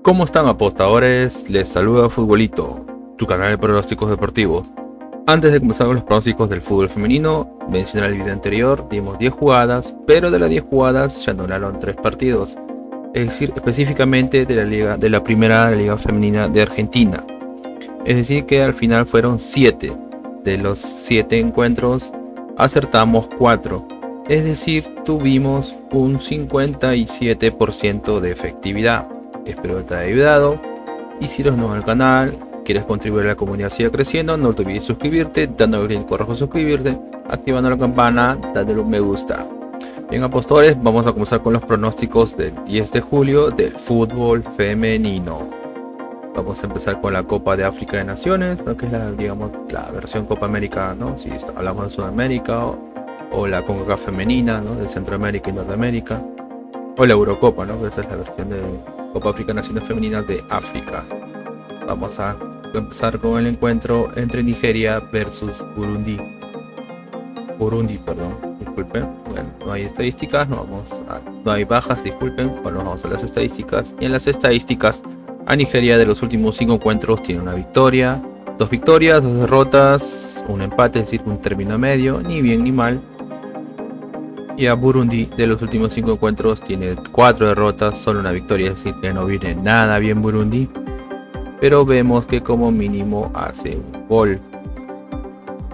¿Cómo están, apostadores? Les saluda Futbolito, tu canal de pronósticos deportivos. Antes de comenzar con los pronósticos del fútbol femenino, mencioné en el video anterior, dimos 10 jugadas, pero de las 10 jugadas se anularon 3 partidos, es decir, específicamente de la primera liga femenina de Argentina. Es decir, que al final fueron 7. De los 7 encuentros acertamos 4. Es decir, tuvimos un 57% de efectividad. Espero que te haya ayudado. Y si eres nuevo al canal, quieres contribuir a la comunidad siga creciendo, no te olvides suscribirte, dándole clic rojo a suscribirte, activando la campana, dándole un me gusta. Bien, apostadores, vamos a comenzar con los pronósticos del 10 de julio del fútbol femenino. Vamos a empezar con la Copa de África de Naciones, ¿no? Que es la versión Copa América, ¿no? Si hablamos de Sudamérica, o la CONCACAF femenina, ¿no? De Centroamérica y Norteamérica, o la Eurocopa, ¿no? Que esa es la versión de Copa África Naciones Femeninas de África. Vamos a empezar con el encuentro entre Nigeria versus Burundi, disculpen. Bueno, no hay estadísticas, no hay bajas, disculpen. Bueno, vamos a las estadísticas. Y en las estadísticas, a Nigeria de los últimos 5 encuentros tiene una victoria, 2 victorias, 2 derrotas, un empate, es decir, un término medio, ni bien ni mal. Y a Burundi de los últimos 5 encuentros tiene 4 derrotas, solo una victoria, es decir, que no viene nada bien Burundi. Pero vemos que como mínimo hace un gol.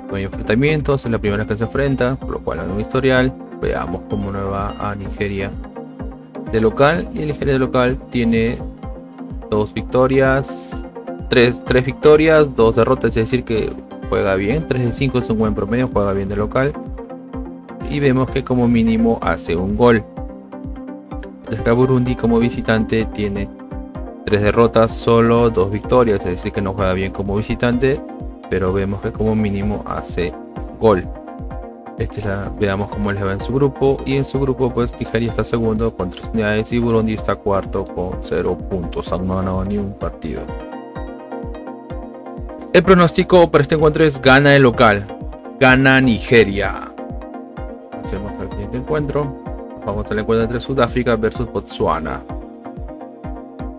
No hay enfrentamientos, es la primera que se enfrenta, por lo cual hay un historial. Veamos cómo nos va a Nigeria de local. Y Nigeria de local tiene 2 victorias, 3 victorias, 2 derrotas, es decir que juega bien. 3 de 5 es un buen promedio, juega bien de local. Y vemos que como mínimo hace un gol. Acá Burundi como visitante tiene 3 derrotas, solo 2 victorias, es decir que no juega bien como visitante, pero vemos que como mínimo hace gol. Veamos cómo les va en su grupo, y en su grupo pues Nigeria está segundo con 3 unidades y Burundi está cuarto con 0 puntos, aún no ha ganado ni un partido. El pronóstico para este encuentro es gana el local, gana Nigeria. Hacemos el siguiente encuentro. Vamos al encuentro entre Sudáfrica versus Botswana.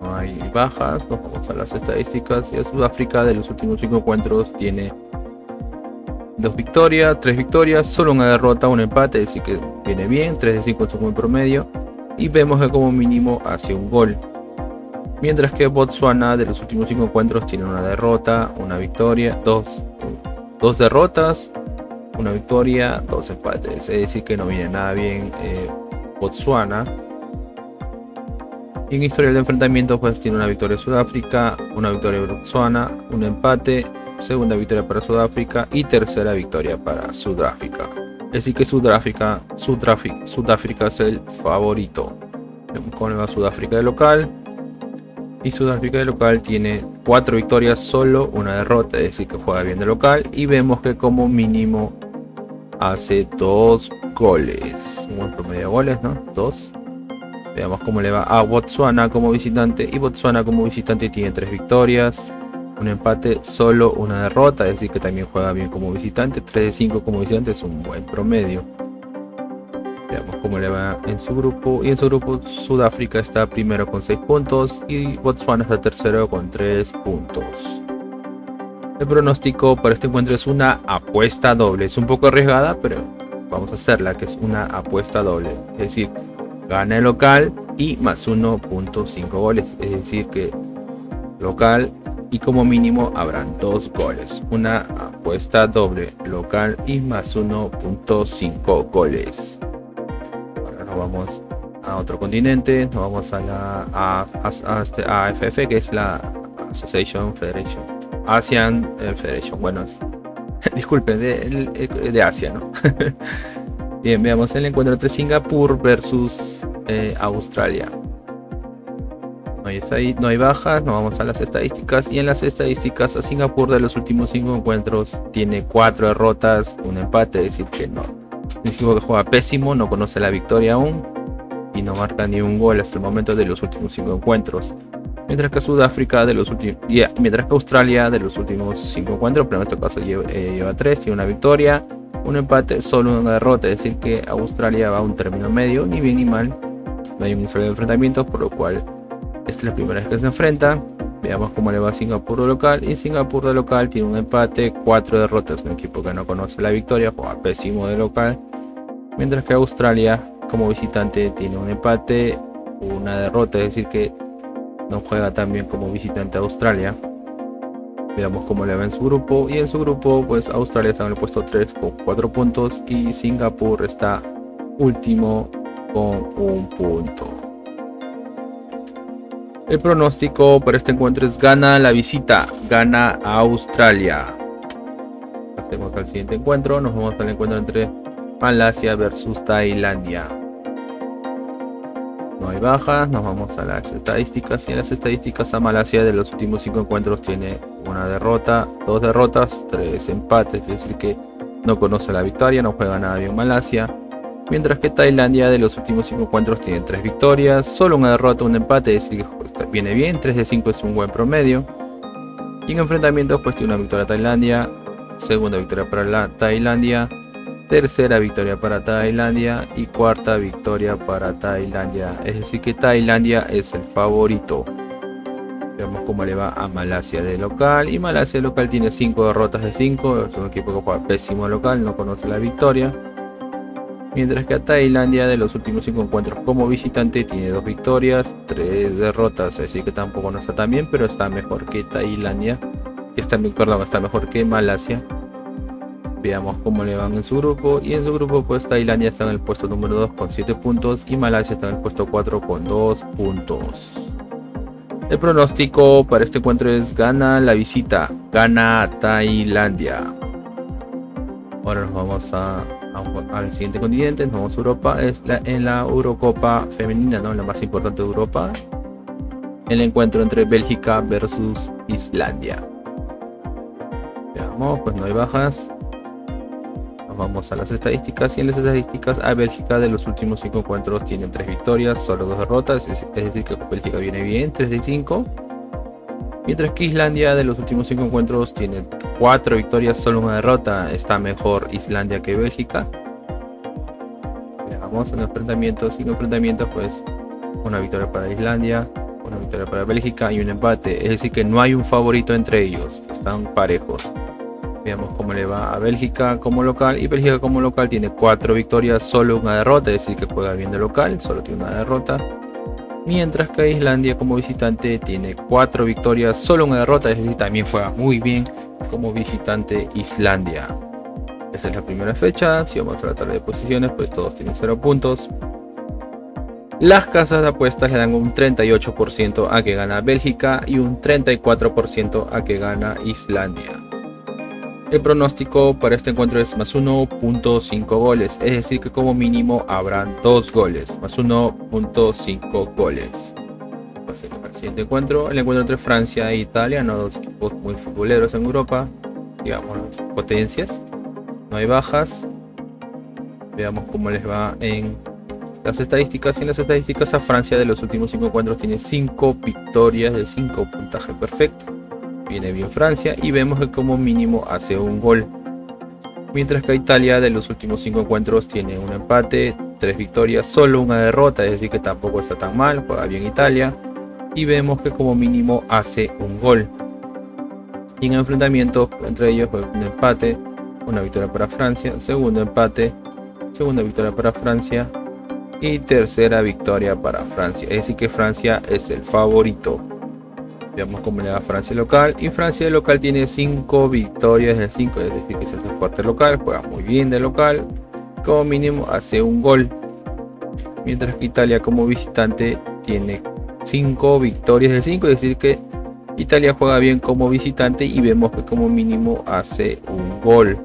No hay bajas, nos vamos a las estadísticas. Y a Sudáfrica de los últimos 5 encuentros tiene 2 victorias, 3 victorias, solo una derrota, un empate, es decir que viene bien. 3 de 5 es un buen promedio. Y vemos que como mínimo hace un gol. Mientras que Botswana de los últimos 5 encuentros tiene una derrota, una victoria, 2 derrotas, una victoria, 2 empates, es decir que no viene nada bien Botswana. Y en historial de enfrentamiento pues tiene una victoria de Sudáfrica, una victoria de Botswana, un empate, segunda victoria para Sudáfrica y tercera victoria para Sudáfrica. Es decir que Sudáfrica es el favorito. Vemos cómo le va a Sudáfrica de local. Y Sudáfrica de local tiene 4 victorias, solo una derrota, es decir que juega bien de local. Y vemos que como mínimo hace 2 goles. Un buen promedio de goles, ¿no? 2. Veamos cómo le va a Botswana como visitante. Y Botswana como visitante tiene 3 victorias, un empate, solo una derrota, es decir que también juega bien como visitante. 3 de 5 como visitante es un buen promedio. Veamos cómo le va en su grupo. Y en su grupo Sudáfrica está primero con 6 puntos y Botswana está tercero con 3 puntos. El pronóstico para este encuentro es una apuesta doble. Es un poco arriesgada, pero vamos a hacerla, que es una apuesta doble. Es decir, gana el local y más 1.5 goles. Es decir que local y como mínimo habrán 2 goles. Una apuesta doble, local y más 1.5 goles. Vamos a otro continente, nos vamos a la AFF, que es la Asian Federation, bueno, disculpen, de Asia, ¿no? Bien, veamos el encuentro entre Singapur versus Australia. No hay bajas, nos vamos a las estadísticas. Y en las estadísticas, a Singapur de los últimos 5 encuentros tiene 4 derrotas, un empate, es decir que no. Un equipo que juega pésimo, no conoce la victoria aún y no marca ni un gol hasta el momento de los últimos 5 encuentros. Mientras que Australia de los últimos 5 encuentros, pero en este caso lleva 3, tiene una victoria, un empate, solo una derrota, es decir que Australia va a un término medio, ni bien ni mal. No hay un solo enfrentamiento, por lo cual Esta es la primera vez que se enfrentan. Veamos cómo le va a Singapur de local. Y Singapur de local tiene un empate, 4 derrotas. Un equipo que no conoce la victoria, juega pésimo de local. Mientras que Australia, como visitante, tiene un empate, una derrota. Es decir que no juega tan bien como visitante a Australia. Veamos cómo le va en su grupo. Y en su grupo, pues Australia está en el puesto 3 con 4 puntos. Y Singapur está último con 1 punto. El pronóstico para este encuentro es gana la visita, gana a Australia. Pasemos al siguiente encuentro. Nos vamos al encuentro entre Malasia versus Tailandia. No hay bajas, nos vamos a las estadísticas. Y en las estadísticas, a Malasia de los últimos 5 encuentros tiene una derrota, 2 derrotas, 3 empates. Es decir que no conoce la victoria, no juega nada bien Malasia. Mientras que Tailandia de los últimos 5 encuentros tiene 3 victorias, solo una derrota, un empate. Es decir que viene bien, 3 de 5 es un buen promedio. Y en enfrentamientos pues tiene una victoria Tailandia, segunda victoria para la Tailandia, tercera victoria para Tailandia y cuarta victoria para Tailandia. Es decir que Tailandia es el favorito. Veamos cómo le va a Malasia de local. Y Malasia de local tiene 5 derrotas de 5. Es un equipo que juega pésimo local, no conoce la victoria. Mientras que a Tailandia de los últimos 5 encuentros como visitante tiene 2 victorias, 3 derrotas. Es decir que tampoco no está tan bien, pero está mejor que Tailandia. Está mejor que Malasia. Veamos cómo le van en su grupo. Y en su grupo pues Tailandia está en el puesto número 2 con 7 puntos. Y Malasia está en el puesto 4 con 2 puntos. El pronóstico para este encuentro es gana la visita, gana Tailandia. Ahora nos vamos al siguiente continente, nos vamos a Europa. En la Eurocopa femenina, ¿no? La más importante de Europa. El encuentro entre Bélgica versus Islandia. Veamos, pues no hay bajas. Nos vamos a las estadísticas. Y en las estadísticas, a Bélgica de los últimos 5 encuentros tienen 3 victorias, solo 2 derrotas. Es decir que Bélgica viene bien, 3 de 5. Mientras que Islandia de los últimos 5 encuentros tiene 4 victorias, solo una derrota. Está mejor Islandia que Bélgica. Veamos en enfrentamientos. Sin enfrentamientos pues una victoria para Islandia, una victoria para Bélgica y un empate. Es decir que no hay un favorito entre ellos, están parejos. Veamos cómo le va a Bélgica como local. Y Bélgica como local tiene 4 victorias, solo una derrota. Es decir que juega bien de local, solo tiene una derrota. Mientras que Islandia como visitante tiene 4 victorias, solo una derrota. Es decir, también juega muy bien como visitante Islandia. Esa es la primera fecha. Si vamos a la tabla de posiciones, pues todos tienen 0 puntos. Las casas de apuestas le dan un 38% a que gana Bélgica y un 34% a que gana Islandia. El pronóstico para este encuentro es más 1.5 goles, es decir que como mínimo habrán 2 goles, más 1.5 goles. Pasemos al siguiente encuentro, el encuentro entre Francia e Italia, ¿no? Dos equipos muy futboleros en Europa, digamos potencias, no hay bajas. Veamos cómo les va en las estadísticas. En las estadísticas, a Francia de los últimos 5 encuentros tiene 5 victorias de 5, puntaje perfecto. Viene bien Francia y vemos que como mínimo hace un gol. Mientras que a Italia de los últimos 5 encuentros tiene un empate, 3 victorias, solo una derrota, es decir que tampoco está tan mal, juega bien Italia. Y vemos que como mínimo hace un gol. Y en enfrentamientos entre ellos fue un empate, una victoria para Francia, segundo empate, segunda victoria para Francia y tercera victoria para Francia. Es decir que Francia es el favorito. Veamos cómo le va a Francia local. Y Francia de local tiene 5 victorias de 5, es decir que se hace fuerte local, juega muy bien de local, como mínimo hace un gol. Mientras que Italia como visitante tiene 5 victorias de 5, es decir que Italia juega bien como visitante y vemos que como mínimo hace un gol.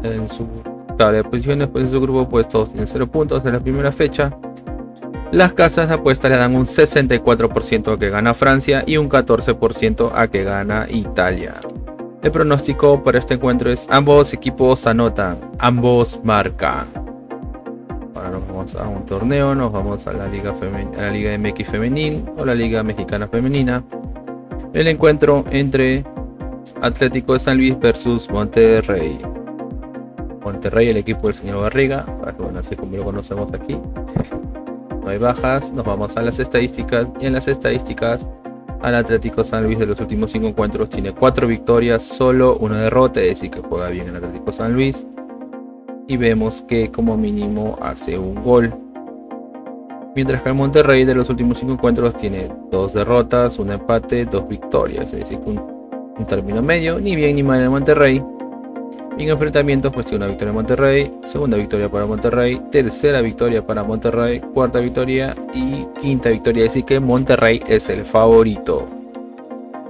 En su tabla de posiciones, pues en su grupo pues todos tienen 0 puntos en la primera fecha. Las casas de apuestas le dan un 64% a que gana Francia y un 14% a que gana Italia. El pronóstico para este encuentro es ambos equipos anotan, ambos marcan. Ahora nos vamos a un torneo, nos vamos a la Liga MX femenil o la Liga Mexicana femenina. El encuentro entre Atlético de San Luis versus Monterrey. Monterrey, el equipo del señor Barriga, así como lo conocemos aquí. no hay bajas. Nos vamos a las estadísticas, y en las estadísticas al Atlético San Luis de los últimos 5 encuentros tiene 4 victorias, solo una derrota, es decir que juega bien el Atlético San Luis, y vemos que como mínimo hace un gol. Mientras que el Monterrey de los últimos 5 encuentros tiene 2 derrotas, un empate, 2 victorias, es decir que un término medio, ni bien ni mal en el Monterrey. Y en enfrentamientos pues tiene una victoria en Monterrey, segunda victoria para Monterrey, tercera victoria para Monterrey, cuarta victoria y quinta victoria, así que Monterrey es el favorito.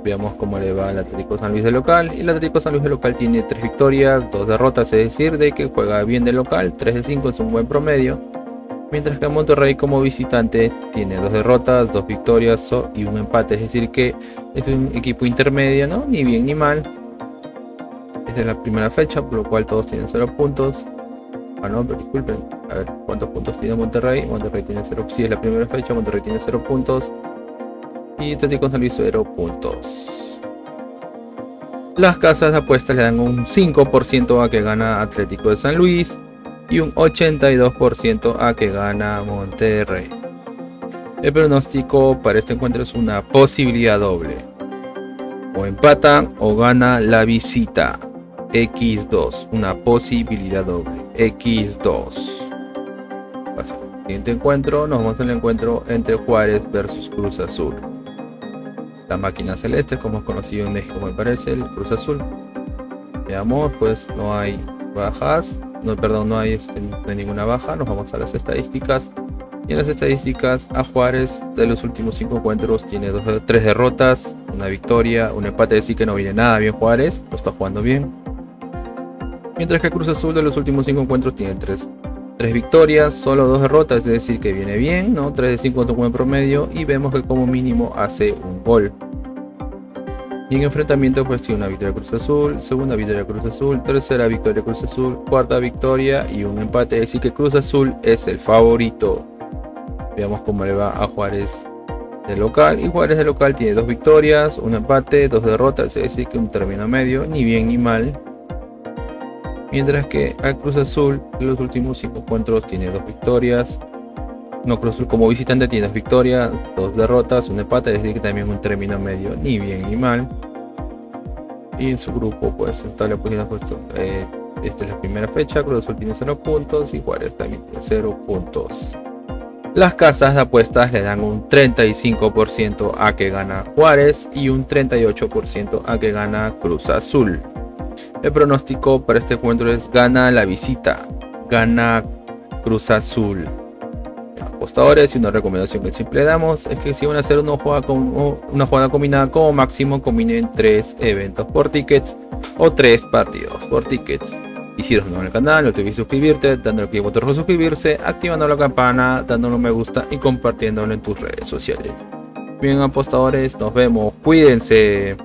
Veamos cómo le va al Atlético San Luis de local, y el Atlético San Luis de local tiene 3 victorias, 2 derrotas, es decir, de que juega bien de local, 3 de 5 es un buen promedio. Mientras que Monterrey como visitante tiene 2 derrotas, 2 victorias y un empate, es decir que es un equipo intermedio, ¿no? Ni bien ni mal. Esta es la primera fecha, por lo cual todos tienen 0 puntos. Ah no, pero disculpen, a ver cuántos puntos tiene Monterrey. Monterrey tiene 0, sí es la primera fecha, Monterrey tiene 0 puntos. Y Atlético San Luis 0 puntos. Las casas de apuestas le dan un 5% a que gana Atlético de San Luis y un 82% a que gana Monterrey. El pronóstico para este encuentro es una posibilidad doble. O empatan o gana la visita. X2, una posibilidad doble. X2. Paso al siguiente encuentro, nos vamos al encuentro entre Juárez versus Cruz Azul. La máquina celeste, como es conocido en México, me parece, el Cruz Azul. Veamos, pues no hay bajas. No hay ninguna baja. Nos vamos a las estadísticas. Y en las estadísticas a Juárez de los últimos 5 encuentros tiene 3 derrotas, una victoria, un empate, decir que no viene nada bien Juárez, no está jugando bien. Mientras que Cruz Azul de los últimos 5 encuentros tiene 3 victorias, solo 2 derrotas, es decir que viene bien, ¿no? 3 de 5 es un buen promedio y vemos que como mínimo hace un gol. Y en enfrentamiento pues tiene una victoria Cruz Azul, segunda victoria Cruz Azul, tercera victoria Cruz Azul, cuarta victoria y un empate, es decir que Cruz Azul es el favorito. Veamos cómo le va a Juárez de local, y Juárez de local tiene 2 victorias, un empate, 2 derrotas, es decir que un término medio, ni bien ni mal. Mientras que al Cruz Azul en los últimos 5 encuentros tiene 2 victorias. No, Cruz Azul como visitante tiene 2 victorias, 2 derrotas, un empate, es decir que también un término medio, ni bien ni mal. Y en su grupo pues está la posición puesto. Esta es la primera fecha, Cruz Azul tiene 0 puntos y Juárez también tiene 0 puntos. Las casas de apuestas le dan un 35% a que gana Juárez y un 38% a que gana Cruz Azul. El pronóstico para este encuentro es gana la visita, gana Cruz Azul. Apostadores, y una recomendación que siempre le damos es que si van a hacer una jugada combinada, como máximo combinen 3 eventos por tickets o 3 partidos por tickets. Y si eres nuevo en el canal, no te olvides suscribirte, dándole clic al botón rojo suscribirse, activando la campana, dándole un me gusta y compartiéndolo en tus redes sociales. Bien apostadores, nos vemos, cuídense.